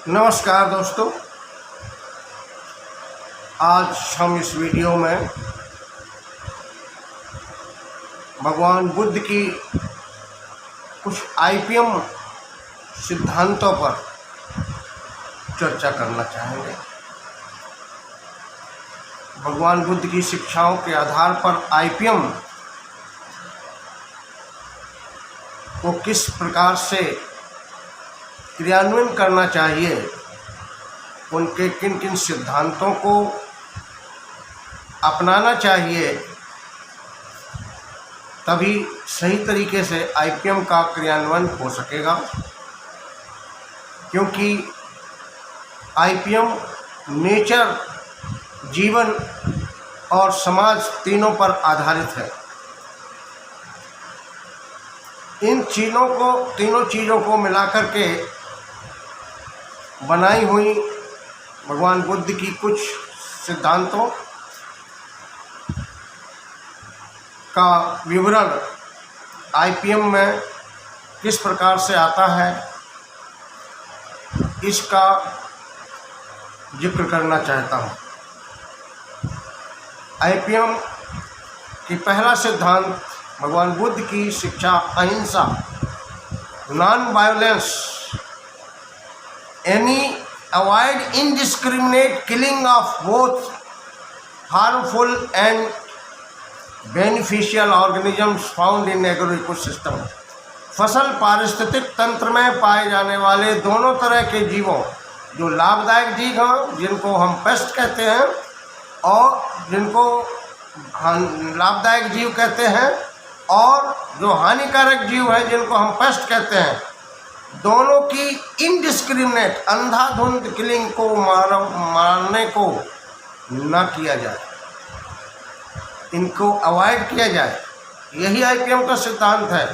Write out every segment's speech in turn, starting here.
नमस्कार दोस्तों, आज हम इस वीडियो में भगवान बुद्ध की कुछ आईपीएम सिद्धांतों पर चर्चा करना चाहेंगे। भगवान बुद्ध की शिक्षाओं के आधार पर आईपीएम को किस प्रकार से क्रियान्वयन करना चाहिए, उनके किन किन सिद्धांतों को अपनाना चाहिए, तभी सही तरीके से आईपीएम का क्रियान्वयन हो सकेगा। क्योंकि आईपीएम नेचर, जीवन और समाज तीनों पर आधारित है। इन तीनों चीज़ों को मिलाकर के बनाई हुई भगवान बुद्ध की कुछ सिद्धांतों का विवरण आईपीएम में किस प्रकार से आता है, इसका जिक्र करना चाहता हूँ। आईपीएम की पहला सिद्धांत भगवान बुद्ध की शिक्षा अहिंसा, non violence, avoid indiscriminate killing of both harmful and beneficial organisms found in agro ecosystem. फसल पारिस्थितिक तंत्र में पाए जाने वाले दोनों तरह के जीवों, जो लाभदायक जीव हैं जिनको हम पेस्ट कहते हैं और जिनको लाभदायक जीव कहते हैं, और जो हानिकारक जीव है जिनको हम पेस्ट कहते हैं, दोनों की इनडिस्क्रिमिनेट अंधाधुंध किलिंग को मारने को न किया जाए, इनको अवॉइड किया जाए। यही आईपीएम का सिद्धांत है।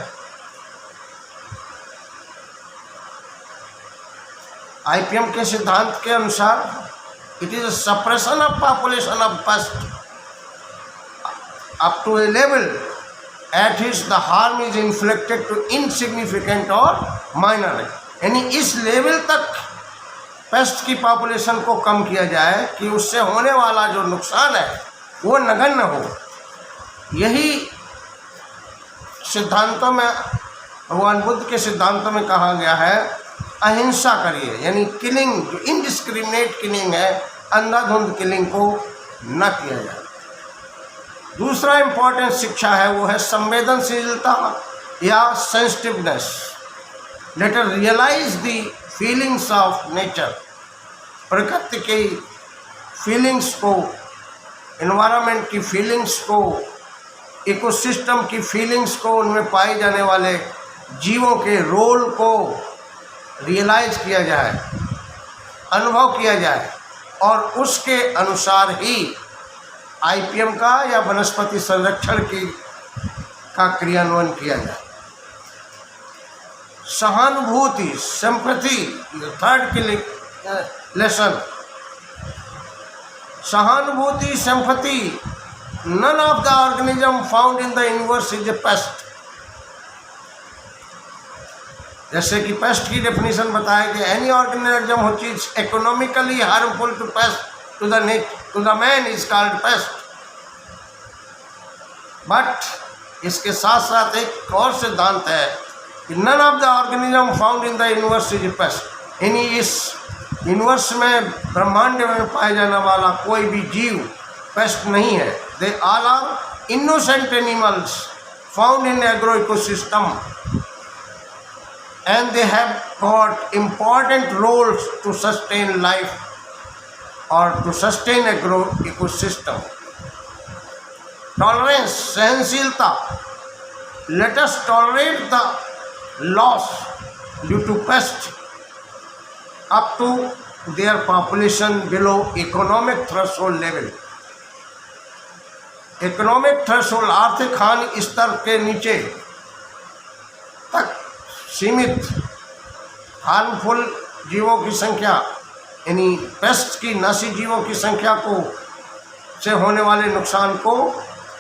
आईपीएम के सिद्धांत के अनुसार it is suppression of population of pest up to a level at which the harm is inflicted to insignificant or minor। यानी इस लेवल तक पेस्ट की पॉपुलेशन को कम किया जाए कि उससे होने वाला जो नुकसान है वो नगण्य हो। यही सिद्धांतों में, भगवान बुद्ध के सिद्धांतों में कहा गया है अहिंसा करिए, यानी किलिंग, जो इनडिस्क्रिमिनेट किलिंग है, अंधाधुंध किलिंग को न किया जाए। दूसरा इम्पॉर्टेंट शिक्षा है वो है संवेदनशीलता या sensitiveness. Let us realise the feelings of nature. प्रकृति की फीलिंग्स को, एनवायरनमेंट की फीलिंग्स को, इकोसिस्टम की फीलिंग्स को, उनमें पाए जाने वाले जीवों के रोल को रियलाइज किया जाए, अनुभव किया जाए, और उसके अनुसार ही आईपीएम का या वनस्पति संरक्षण का क्रियान्वयन किया जाए। सहानुभूति, सिंपैथी, थर्ड की लेसन। सहानुभूति, sympathy, none of the organism found in the universe is a pest. जैसे कि पेस्ट की डेफिनेशन बताया कि any organism which is economically harmful to pest to the man is called pest। But इसके साथ साथ एक और सिद्धांत है कि none of the organism found in the universe is pest। यानी इस यूनिवर्स में, ब्रह्मांड में पाया जाने वाला कोई भी जीव पेस्ट नहीं है। They all are innocent animals found in agro ecosystem and they have got important roles to sustain life or to sustain agro ecosystem। Tolerance, सहनशीलता। Let us tolerate the loss due to pest up to their population below economic threshold level। Economic threshold, आर्थिक हानि स्तर के नीचे तक सीमित harmful जीवों की संख्या, यानी पेस्ट की नासी जीवों की संख्या को से होने वाले नुकसान को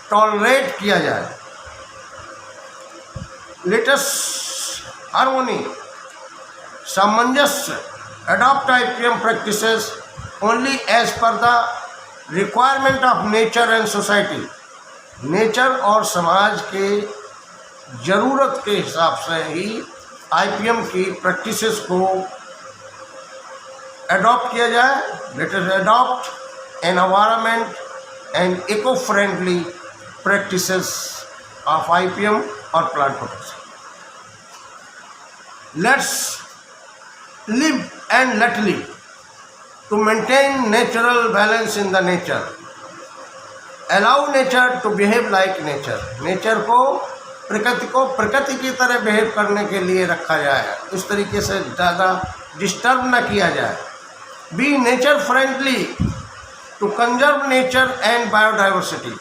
टॉलरेट किया जाए। लेटेस्ट हार्मोनी, सामंजस्य, adopt IPM practices only as per the requirement of nature and society. Nature और समाज के ज़रूरत के हिसाब से ही IPM की प्रैक्टिसेस को अडॉप्ट किया जाए. Let us adopt an environment and eco friendly practices of IPM और plant protection. Let's live and let live to maintain natural balance in the nature. Allow nature to behave like nature. Nature को प्रकृति की तरह behave करने के लिए रखा जाए. इस तरीके से ज़्यादा डिस्टर्ब न किया जाए. Be nature friendly to conserve nature and biodiversity.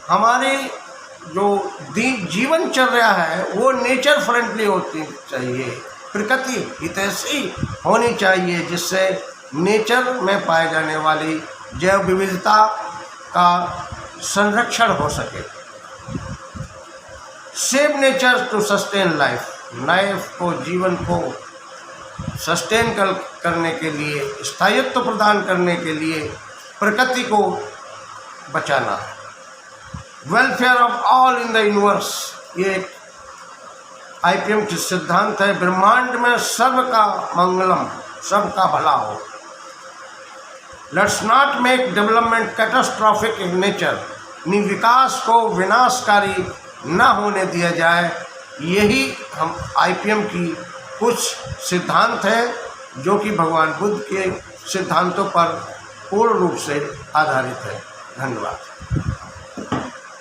हमारी जो जीवनचर्या है वो नेचर फ्रेंडली होती चाहिए, प्रकृति हितैषी होनी चाहिए, जिससे नेचर में पाए जाने वाली जैव विविधता का संरक्षण हो सके. Save nature to sustain life. Life को, जीवन को सस्टेन करने के लिए, स्थायित्व प्रदान करने के लिए प्रकृति को बचाना. Welfare of all in the universe. ये IPM की सिद्धांत है. ब्रह्मांड में सबका मंगलम, सबका भला हो. Let's not make development catastrophic in nature. विकास को विनाशकारी न होने दिया जाए. यही हम IPM की कुछ सिद्धांत हैं जो कि भगवान बुद्ध के सिद्धांतों पर पूर्ण रूप से आधारित है. धन्यवाद.